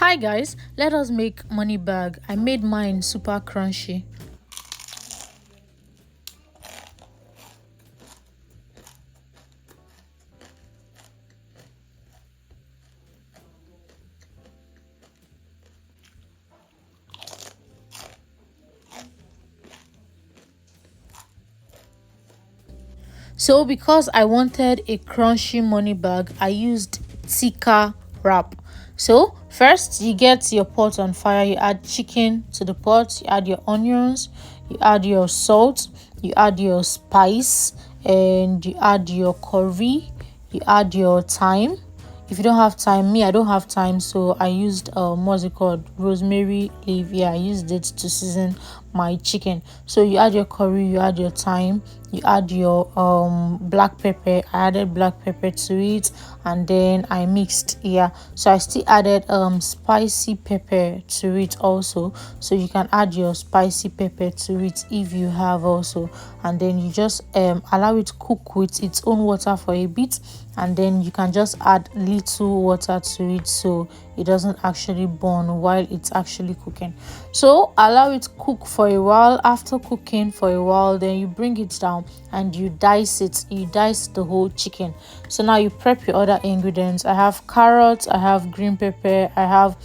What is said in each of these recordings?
Hi guys, let us make money bag. I made mine super crunchy. So because I wanted a crunchy money bag, I used thicker wrap. So first you get your pot on fire, you add chicken to the pot, you add your onions, you add your salt, you add your spice, and you add your curry, you add your thyme. If you don't have time, I don't have time, so I used what's it called, rosemary leaf. Yeah, I used it to season my chicken. So you add your curry, you add your thyme, you add your black pepper. I added black pepper to it, and then I mixed. Yeah, so I still added spicy pepper to it also, so you can add your spicy pepper to it if you have also, and then you just allow it cook with its own water for a bit, and then you can just add little water to it so it doesn't actually burn while it's actually cooking. So allow it cook for a while. After cooking for a while, then you bring it down and you dice it. You dice the whole chicken. So now you prep your other ingredients. I have carrots, I have green pepper, I have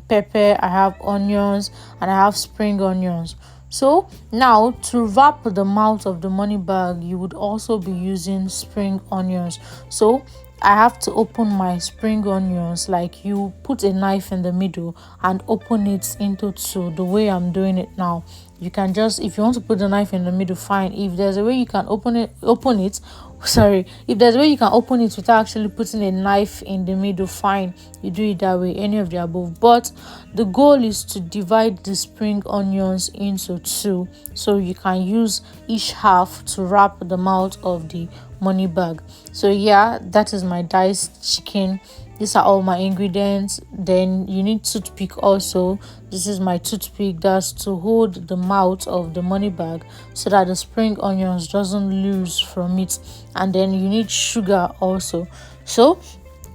pepper, I have onions, and I have spring onions. So now to wrap the mouth of the money bag, you would also be using spring onions. So I have to open my spring onions, like you put a knife in the middle and open it into two, the way I'm doing it now. You can just, if you want to put the knife in the middle, fine. If there's a way you can open it sorry, if there's a way you can open it without actually putting a knife in the middle, fine, you do it that way, any of the above. But the goal is to divide the spring onions into two, so you can use each half to wrap the mouth of the money bag. So yeah, that is my diced chicken. These are all my ingredients. Then you need toothpick also. This is my toothpick, that's to hold the mouth of the money bag so that the spring onions doesn't lose from it. And then you need sugar also. So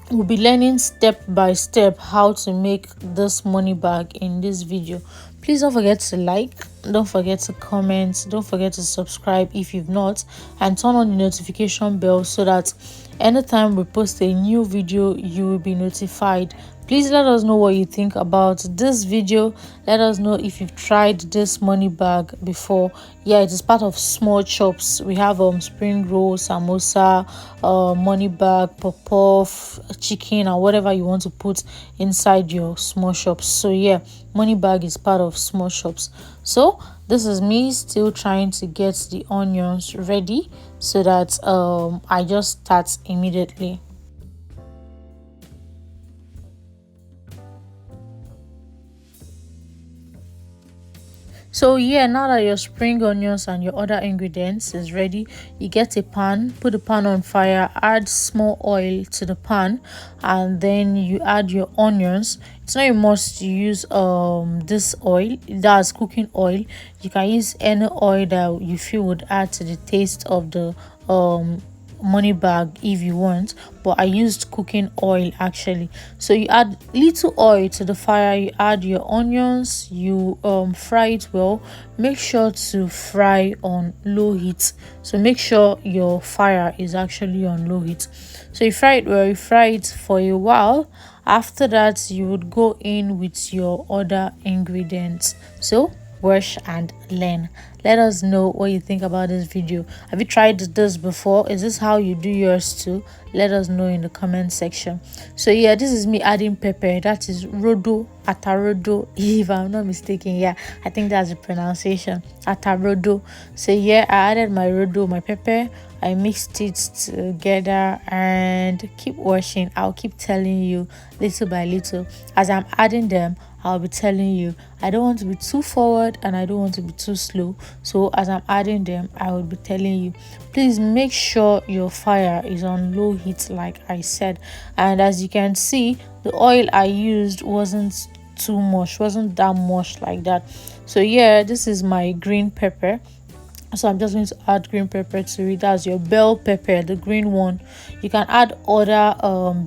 we'll be learning step by step how to make this money bag in this video. Please don't forget to like, don't forget to comment, don't forget to subscribe if you've not, and turn on the notification bell so that anytime we post a new video you will be notified. Please let us know what you think about this video. Let us know if you've tried this money bag before. Yeah, it is part of small chops. We have spring roll, samosa, money bag, pop-off, chicken, and whatever you want to put inside your small shops. So yeah, money bag is part of small shops. So this is me still trying to get the onions ready so that I just start immediately. So yeah, now that your spring onions and your other ingredients is ready, you get a pan, put the pan on fire, add small oil to the pan, and then you add your onions. It's not a must you use this oil, that's cooking oil. You can use any oil that you feel would add to the taste of the money bag if you want, but I used cooking oil actually. So you add little oil to the fire, you add your onions, you fry it well. Make sure to fry on low heat, so make sure your fire is actually on low heat. So you fry it well, you fry it for a while. After that, you would go in with your other ingredients. So watch and learn. Let us know what you think about this video. Have you tried this before? Is this how you do yours too? Let us know in the comment section. So yeah, this is me adding pepper. That is rodo, atarodo, if I'm not mistaken. Yeah, I think that's the pronunciation, atarodo. So yeah, I added my rodo, my pepper. I mixed it together and keep watching. I'll keep telling you little by little as I'm adding them. I'll be telling you. I don't want to be too forward and I don't want to be too slow. So as I'm adding them, I will be telling you. Please make sure your fire is on low heat like I said. And as you can see, the oil I used wasn't too much, wasn't that much like that. So yeah, this is my green pepper. So I'm just going to add green pepper to it. That's your bell pepper, the green one. You can add other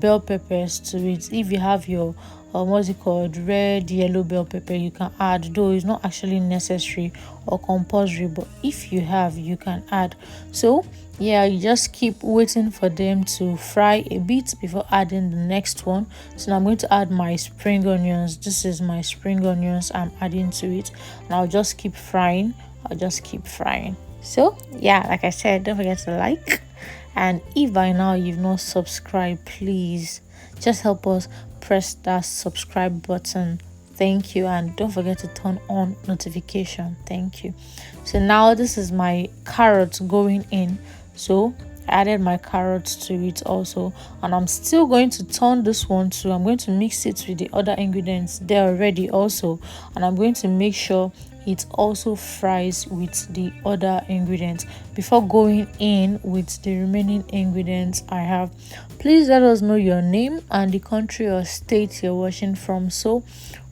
bell peppers to it if you have your what's it called, red yellow bell pepper, you can add, though it's not actually necessary or compulsory, but if you have, you can add. So yeah, you just keep waiting for them to fry a bit before adding the next one. So now I'm going to add my spring onions. This is my spring onions I'm adding to it, and I'll just keep frying. I'll just keep frying. So yeah, like I said, don't forget to like, and if by now you've not subscribed, please just help us press that subscribe button. Thank you, and don't forget to turn on notification. Thank you. So now this is my carrots going in. So I added my carrots to it also, and I'm still going to turn this one too. I'm going to mix it with the other ingredients there already also, and I'm going to make sure it also fries with the other ingredients before going in with the remaining ingredients I have. Please let us know your name and the country or state you're watching from, so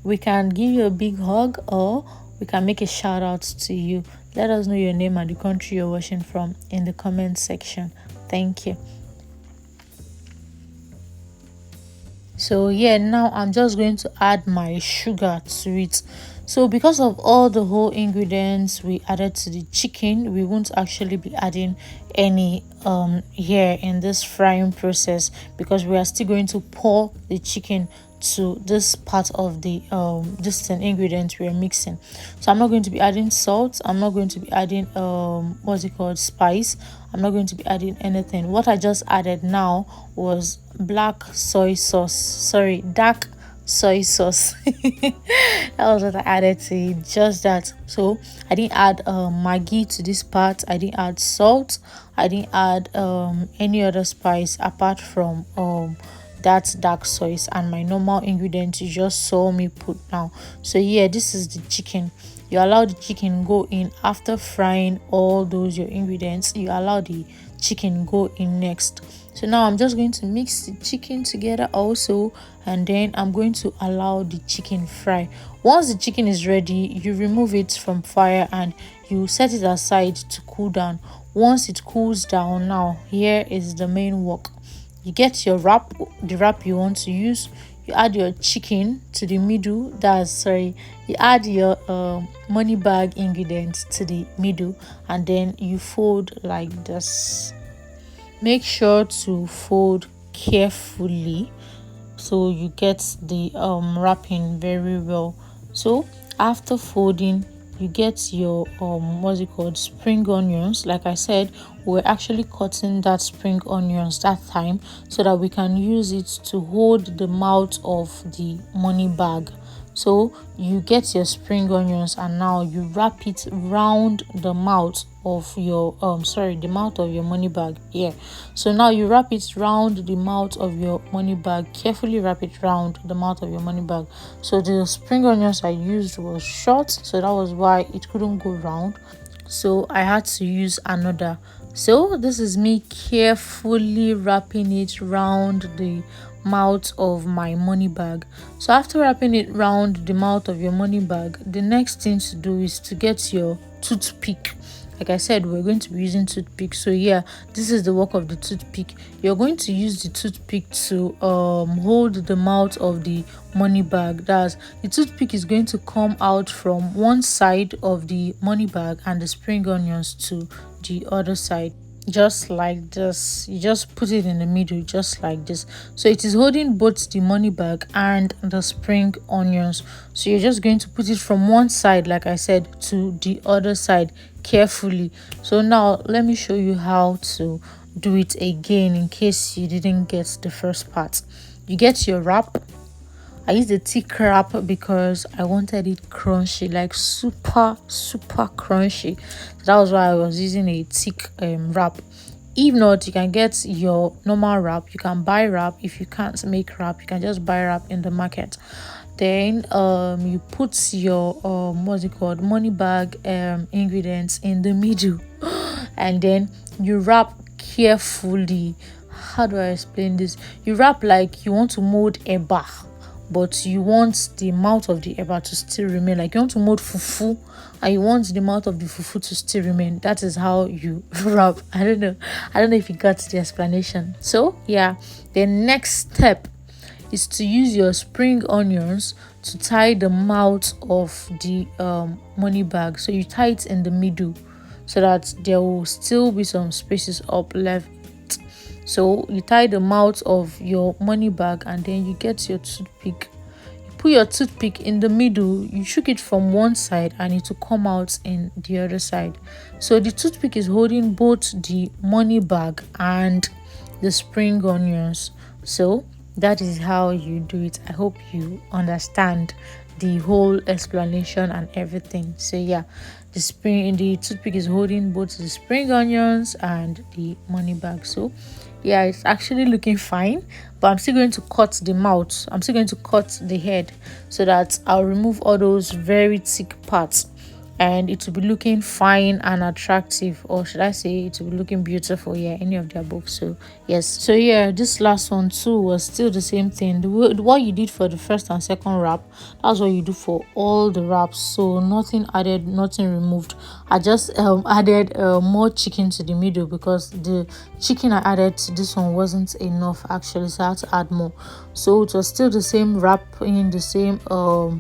we can give you a big hug or we can make a shout out to you. Let us know your name and the country you're watching from in the comment section. Thank you. So yeah, now I'm just going to add my sugar to it. So because of all the whole ingredients we added to the chicken, we won't actually be adding any here in this frying process, because we are still going to pour the chicken to this part of the this ingredient we're mixing. So I'm not going to be adding salt, I'm not going to be adding what's it called, spice, I'm not going to be adding anything. What I just added now was black soy sauce, sorry, dark soy sauce. That was what I added to it, just that. So I didn't add maggi to this part, I didn't add salt, I didn't add any other spice apart from that dark sauce and my normal ingredients you just saw me put now. So yeah, this is the chicken. You allow the chicken go in after frying all those your ingredients. You allow the chicken go in next. So now I'm just going to mix the chicken together also, and then I'm going to allow the chicken fry. Once the chicken is ready, you remove it from fire and you set it aside to cool down. Once it cools down, now here is the main work. You get your wrap, the wrap you want to use, you add your chicken to the middle, you add your money bag ingredients to the middle, and then you fold like this. Make sure to fold carefully so you get the wrapping very well. So after folding, you get your what's it called, spring onions. Like I said, we're actually cutting that spring onions that time so that we can use it to hold the mouth of the money bag. So you get your spring onions and now you wrap it round the mouth of your the mouth of your money bag. Yeah, so now you wrap it round the mouth of your money bag. Carefully wrap it round the mouth of your money bag. So the spring onions I used was short, so that was why it couldn't go round, so I had to use another. So this is me carefully wrapping it round the mouth of my money bag. So after wrapping it round the mouth of your money bag, the next thing to do is to get your toothpick. Like I said, we're going to be using toothpick, so yeah, this is the work of the toothpick. You're going to use the toothpick to hold the mouth of the money bag. That's, the toothpick is going to come out from one side of the money bag and the spring onions to the other side, just like this. You just put it in the middle, just like this. So it is holding both the money bag and the spring onions. So you're just going to put it from one side, like I said, to the other side carefully. So now let me show you how to do it again in case you didn't get the first part. You get your wrap. I used a thick wrap because I wanted it crunchy, like super crunchy. So that was why I was using a thick wrap. If not, you can get your normal wrap. You can buy wrap. If you can't make wrap, you can just buy wrap in the market. Then you put your what's it called, money bag ingredients in the middle, and then you wrap carefully. How do I explain this? You wrap like you want to mold a bar, but you want the mouth of the eba to still remain. Like you want to mold fufu and you want the mouth of the fufu to still remain. That is how you wrap. I don't know if you got the explanation. So yeah, the next step is to use your spring onions to tie the mouth of the money bag. So you tie it in the middle so that there will still be some spaces up left. So you tie the mouth of your money bag, and then you get your toothpick. Put your toothpick in the middle, you shook it from one side and it will come out in the other side. So the toothpick is holding both the money bag and the spring onions. So that is how you do it. I hope you understand the whole explanation and everything. So yeah, the toothpick is holding both the spring onions and the money bag. So yeah, it's actually looking fine, but I'm still going to cut the mouth. I'm still going to cut the head so that I'll remove all those very thick parts, and it will be looking fine and attractive, or should I say it will be looking beautiful. Yeah, any of the above. So yes, so yeah, this last one too was still the same thing. What you did for the first and second wrap, that's what you do for all the wraps. So nothing added, nothing removed. I just added more chicken to the middle because the chicken I added to this one wasn't enough actually, so I had to add more. So it was still the same wrapping, the same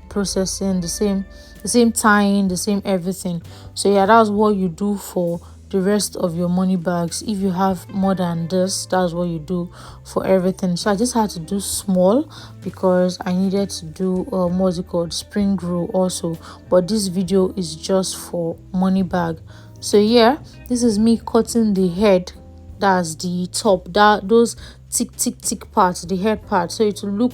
processing, the same tying, the same everything. So yeah, that's what you do for the rest of your money bags. If you have more than this, that's what you do for everything. So I just had to do small because I needed to do what's it called, spring roll also, but this video is just for money bag. So yeah, this is me cutting the head, that's the top, that those thick parts, the head part, so it will look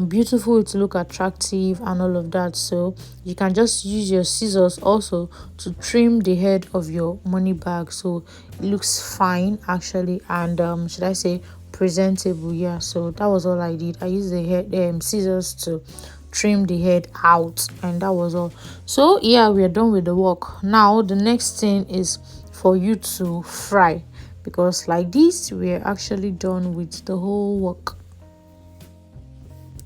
beautiful, it will look attractive and all of that. So you can just use your scissors also to trim the head of your money bag, so it looks fine actually, and should I say presentable. Yeah, so that was all I did. I used the head scissors to trim the head out, and that was all. So yeah, we are done with the work. Now the next thing is for you to fry, because like this we're actually done with the whole work.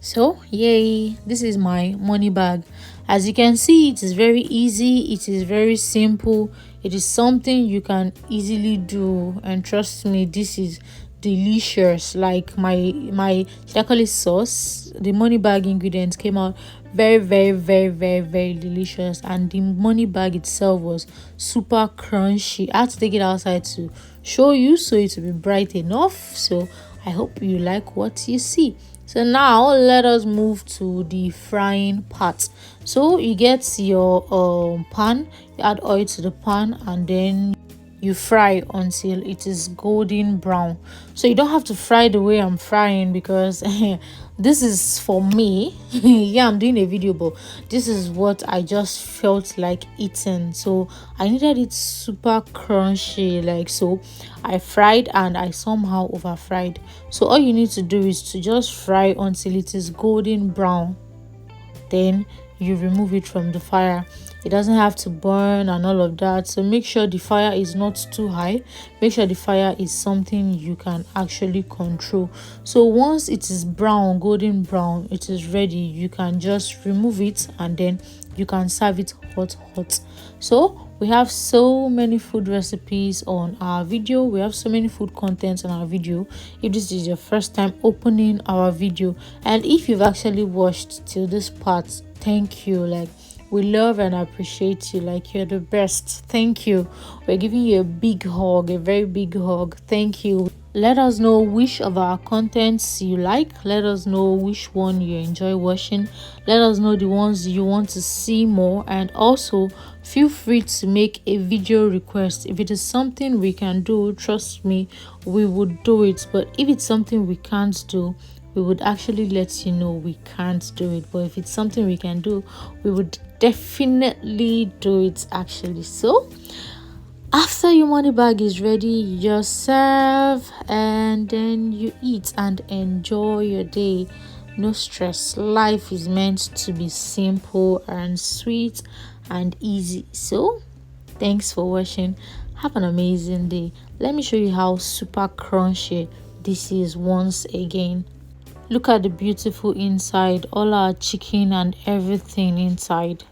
So yay, this is my money bag. As you can see, it is very easy, it is very simple, it is something you can easily do, and trust me, this is delicious. Like my should I call it sauce, the money bag ingredients came out very delicious, and the money bag itself was super crunchy. I had to take it outside to show you so it will be bright enough. So I hope you like what you see. So now let us move to the frying part. So you get your pan, you add oil to the pan, and then you fry until it is golden brown. So you don't have to fry the way I'm frying, because this is for me. Yeah, I'm doing a video, but this is what I just felt like eating, so I needed it super crunchy. Like, so I fried and I somehow over fried. So all you need to do is to just fry until it is golden brown, then you remove it from the fire. It doesn't have to burn and all of that, so make sure the fire is not too high. Make sure the fire is something you can actually control. So once it is brown, golden brown, it is ready. You can just remove it and then you can serve it hot. So we have so many food recipes on our video, we have so many food contents on our video. If this is your first time opening our video, and if you've actually watched till this part, thank you. Like, we love and appreciate you. Like, you're the best. Thank you. We're giving you a big hug, a very big hug. Thank you. Let us know which of our contents you like. Let us know which one you enjoy watching. Let us know the ones you want to see more, and also feel free to make a video request. If it is something we can do, trust me, we would do it. But if it's something we can't do, we would actually let you know we can't do it. But if it's something we can do, we would definitely do it actually. So after your money bag is ready, you just serve and then you eat and enjoy your day. No stress. Life is meant to be simple and sweet and easy. So thanks for watching. Have an amazing day. Let me show you how super crunchy this is once again. Look at the beautiful inside, all our chicken and everything inside.